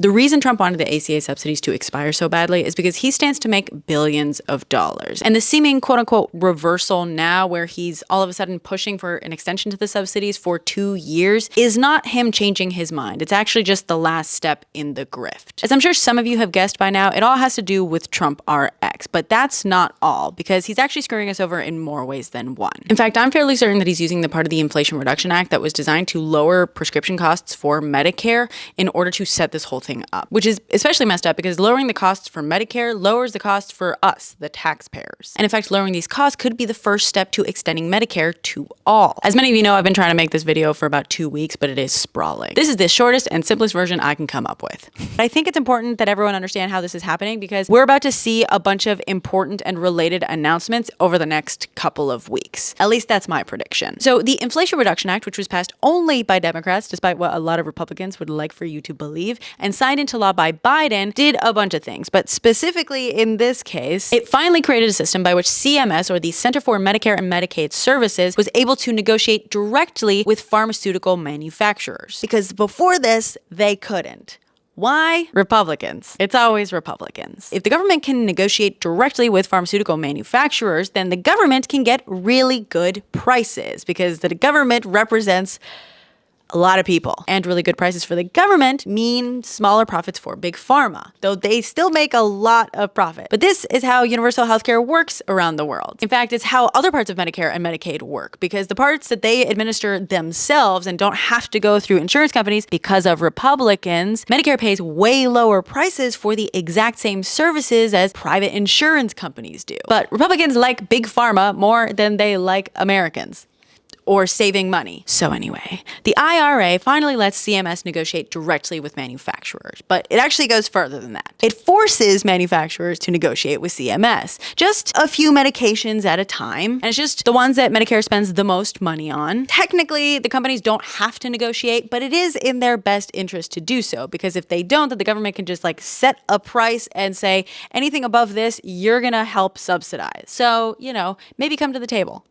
The reason Trump wanted the ACA subsidies to expire so badly is because he stands to make billions of dollars. And the seeming quote unquote reversal now where he's all of a sudden pushing for an extension to the subsidies for 2 years is not him changing his mind. It's actually just the last step in the grift. As I'm sure some of you have guessed by now, it all has to do with TrumpRx, but that's not all, because he's actually screwing us over in more ways than one. In fact, I'm fairly certain that he's using the part of the Inflation Reduction Act that was designed to lower prescription costs for Medicare in order to set this whole thing up, which is especially messed up because lowering the costs for Medicare lowers the cost for us, the taxpayers. And in fact, lowering these costs could be the first step to extending Medicare to all. As many of you know, I've been trying to make this video for about 2 weeks, but it is sprawling. This is the shortest and simplest version I can come up with. But I think it's important that everyone understand how this is happening because we're about to see a bunch of important and related announcements over the next couple of weeks. At least that's my prediction. So the Inflation Reduction Act, which was passed only by Democrats, despite what a lot of Republicans would like for you to believe, and signed into law by Biden, did a bunch of things. But specifically in this case, it finally created a system by which CMS, or the Center for Medicare and Medicaid Services, was able to negotiate directly with pharmaceutical manufacturers. Because before this, they couldn't. Why? Republicans. It's always Republicans. If the government can negotiate directly with pharmaceutical manufacturers, then the government can get really good prices because the government represents a lot of people. And really good prices for the government mean smaller profits for big pharma, though they still make a lot of profit. But this is how universal healthcare works around the world. In fact, it's how other parts of Medicare and Medicaid work, because the parts that they administer themselves and don't have to go through insurance companies because of Republicans, Medicare pays way lower prices for the exact same services as private insurance companies do. But Republicans like big pharma more than they like Americans, or saving money. So anyway, the IRA finally lets CMS negotiate directly with manufacturers, but it actually goes further than that. It forces manufacturers to negotiate with CMS, just a few medications at a time, and it's just the ones that Medicare spends the most money on. Technically, the companies don't have to negotiate, but it is in their best interest to do so, because if they don't, then the government can just like set a price and say, anything above this, you're gonna help subsidize. So, maybe come to the table.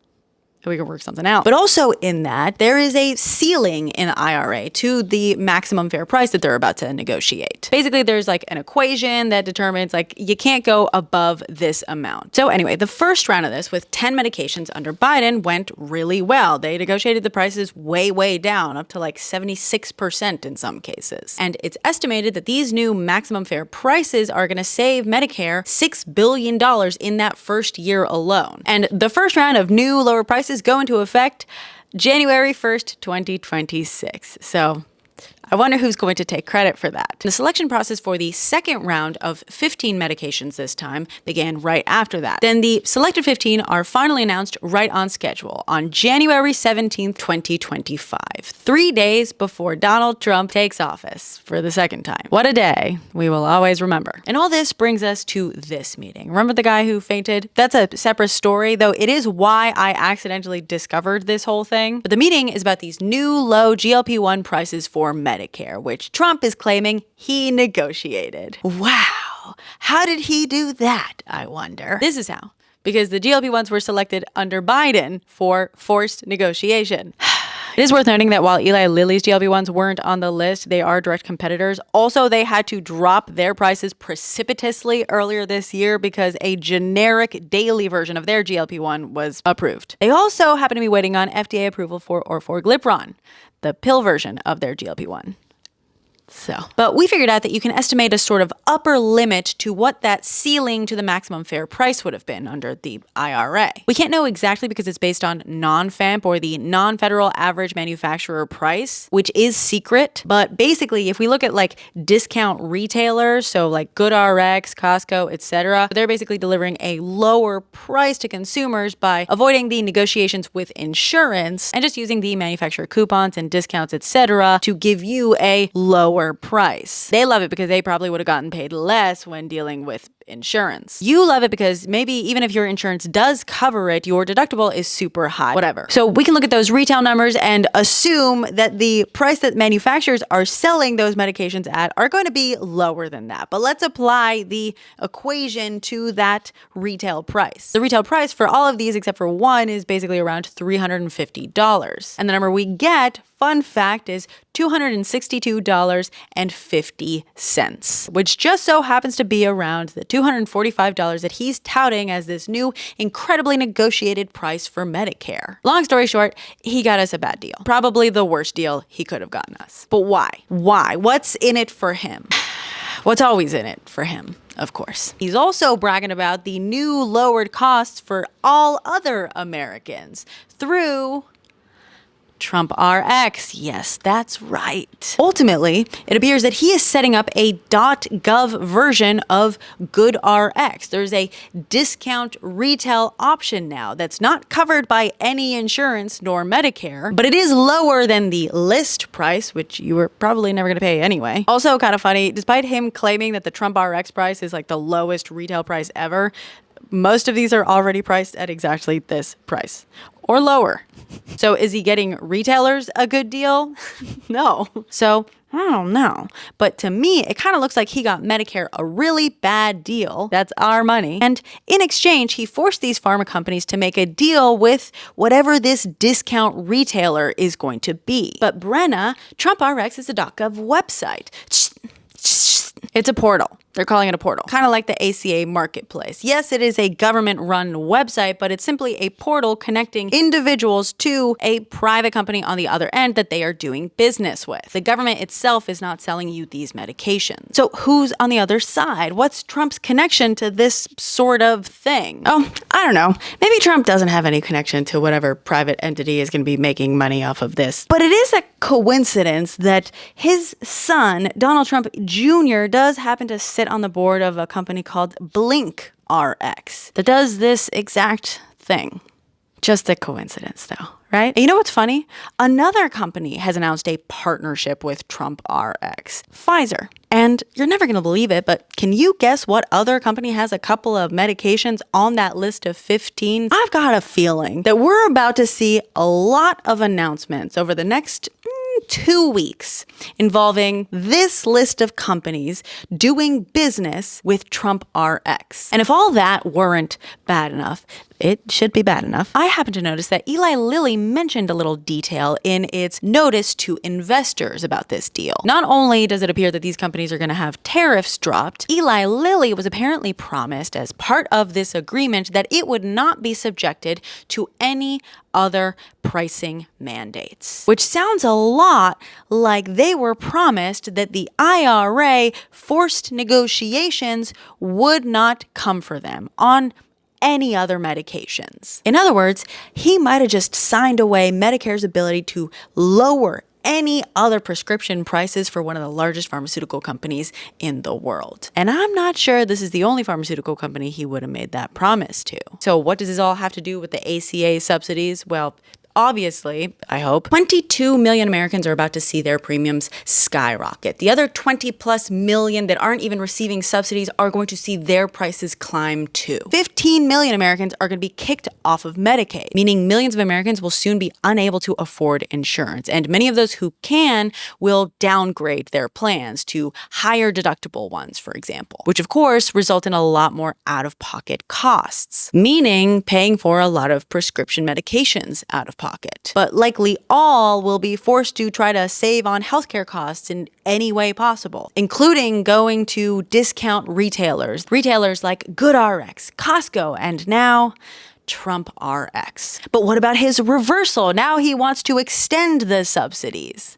We can work something out. But also in that, there is a ceiling in the IRA to the maximum fair price that they're about to negotiate. Basically, there's like an equation that determines like you can't go above this amount. So anyway, the first round of this with 10 medications under Biden went really well. They negotiated the prices way, way down, up to like 76% in some cases. And it's estimated that these new maximum fair prices are going to save Medicare $6 billion in that first year alone. And the first round of new lower prices go into effect January 1st, 2026. So I wonder who's going to take credit for that. The selection process for the second round of 15 medications this time began right after that. Then the selected 15 are finally announced right on schedule on January 17th, 2025, 3 days before Donald Trump takes office for the second time. What a day we will always remember. And all this brings us to this meeting. Remember the guy who fainted? That's a separate story, though it is why I accidentally discovered this whole thing. But the meeting is about these new low GLP-1 prices for Medicare, which Trump is claiming he negotiated. Wow. How did he do that, I wonder? This is how. Because the GLP-1s were selected under Biden for forced negotiation. It is worth noting that while Eli Lilly's GLP-1s weren't on the list, they are direct competitors. Also, they had to drop their prices precipitously earlier this year because a generic daily version of their GLP-1 was approved. They also happen to be waiting on FDA approval for orforglipron, the pill version of their GLP-1. But we figured out that you can estimate a sort of upper limit to what that ceiling to the maximum fair price would have been under the IRA. We can't know exactly because it's based on non-FAMP, or the non-federal average manufacturer price, which is secret. But basically, if we look at like discount retailers, so like GoodRx, Costco, etc., they're basically delivering a lower price to consumers by avoiding the negotiations with insurance and just using the manufacturer coupons and discounts, etc., to give you a lower price. They love it because they probably would have gotten paid less when dealing with insurance. You love it because maybe even if your insurance does cover it, your deductible is super high, whatever. So we can look at those retail numbers and assume that the price that manufacturers are selling those medications at are going to be lower than that. But let's apply the equation to that retail price. The retail price for all of these except for one is basically around $350. And the number we get, fun fact, is $262.50, which just so happens to be around the $245 that he's touting as this new, incredibly negotiated price for Medicare. Long story short, he got us a bad deal. Probably the worst deal he could have gotten us. But why? Why? What's in it for him? What's always in it for him, of course. He's also bragging about the new lowered costs for all other Americans through TrumpRx. Yes, that's right. Ultimately, it appears that he is setting up a .gov version of GoodRx. There's a discount retail option now that's not covered by any insurance nor Medicare, but it is lower than the list price, which you were probably never going to pay anyway. Also kind of funny, despite him claiming that the TrumpRx price is like the lowest retail price ever, most of these are already priced at exactly this price or lower. So is he getting retailers a good deal? No. So I don't know. But to me, it kind of looks like he got Medicare a really bad deal. That's our money. And in exchange, he forced these pharma companies to make a deal with whatever this discount retailer is going to be. But Brenna, TrumpRx is a .gov website. It's a portal. They're calling it a portal, kind of like the ACA marketplace. Yes, it is a government-run website, but it's simply a portal connecting individuals to a private company on the other end that they are doing business with. The government itself is not selling you these medications. So who's on the other side? What's Trump's connection to this sort of thing? Oh, I don't know. Maybe Trump doesn't have any connection to whatever private entity is going to be making money off of this. But it is a coincidence that his son, Donald Trump Jr., does happen to sit on the board of a company called BlinkRx that does this exact thing. Just a coincidence, though, right? And you know what's funny? Another company has announced a partnership with TrumpRx, Pfizer. And you're never going to believe it, but can you guess what other company has a couple of medications on that list of 15? I've got a feeling that we're about to see a lot of announcements over the next 2 weeks involving this list of companies doing business with TrumpRx. And if all that weren't bad enough, it should be bad enough. I happen to notice that Eli Lilly mentioned a little detail in its notice to investors about this deal. Not only does it appear that these companies are going to have tariffs dropped, Eli Lilly was apparently promised as part of this agreement that it would not be subjected to any other pricing mandates, which sounds a lot like they were promised that the IRA forced negotiations would not come for them on any other medications. In other words, he might have just signed away Medicare's ability to lower any other prescription prices for one of the largest pharmaceutical companies in the world. And I'm not sure this is the only pharmaceutical company he would have made that promise to. So what does this all have to do with the ACA subsidies? Well, obviously, I hope, 22 million Americans are about to see their premiums skyrocket. The other 20 plus million that aren't even receiving subsidies are going to see their prices climb too. 15 million Americans are going to be kicked off of Medicaid, meaning millions of Americans will soon be unable to afford insurance. And many of those who can will downgrade their plans to higher deductible ones, for example, which of course result in a lot more out-of-pocket costs, meaning paying for a lot of prescription medications out of pocket. But likely all will be forced to try to save on healthcare costs in any way possible, including going to discount retailers like GoodRx, Costco, and now TrumpRx. But what about his reversal? Now he wants to extend the subsidies.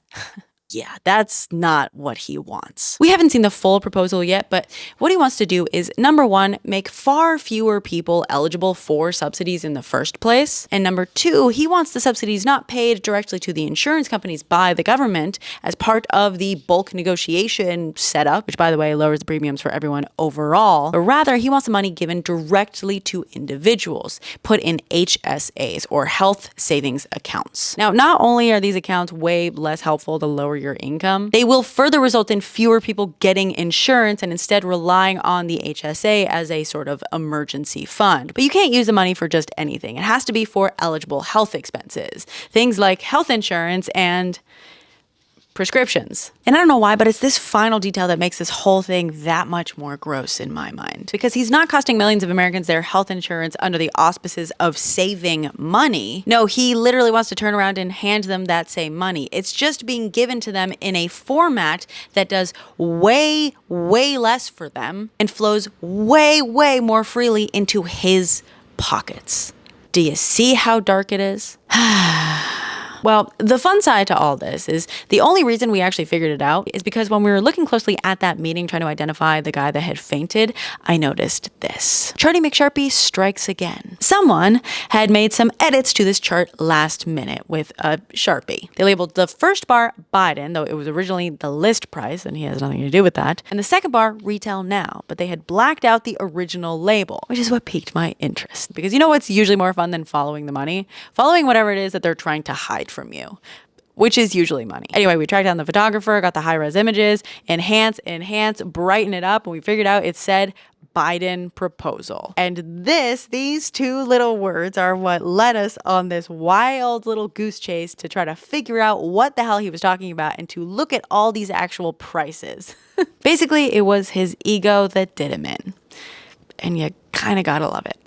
Yeah, that's not what he wants. We haven't seen the full proposal yet, but what he wants to do is, number one, make far fewer people eligible for subsidies in the first place. And number two, he wants the subsidies not paid directly to the insurance companies by the government as part of the bulk negotiation setup, which, by the way, lowers the premiums for everyone overall, but rather he wants the money given directly to individuals, put in HSAs or health savings accounts. Now, not only are these accounts way less helpful to lower your income. They will further result in fewer people getting insurance and instead relying on the HSA as a sort of emergency fund. But you can't use the money for just anything. It has to be for eligible health expenses, things like health insurance and prescriptions. And I don't know why, but it's this final detail that makes this whole thing that much more gross in my mind. Because he's not costing millions of Americans their health insurance under the auspices of saving money. No, he literally wants to turn around and hand them that same money. It's just being given to them in a format that does way, way less for them and flows way, way more freely into his pockets. Do you see how dark it is? Well, the fun side to all this is the only reason we actually figured it out is because when we were looking closely at that meeting trying to identify the guy that had fainted, I noticed this. Charlie McSharpie strikes again. Someone had made some edits to this chart last minute with a Sharpie. They labeled the first bar Biden, though it was originally the list price, and he has nothing to do with that, and the second bar retail now, but they had blacked out the original label, which is what piqued my interest. Because you know what's usually more fun than following the money? Following whatever it is that they're trying to hide from you, which is usually money. Anyway, we tracked down the photographer, got the high-res images, enhance, brighten it up, and we figured out it said Biden proposal. And these two little words are what led us on this wild little goose chase to try to figure out what the hell he was talking about and to look at all these actual prices. Basically, it was his ego that did him in. And you kind of gotta love it.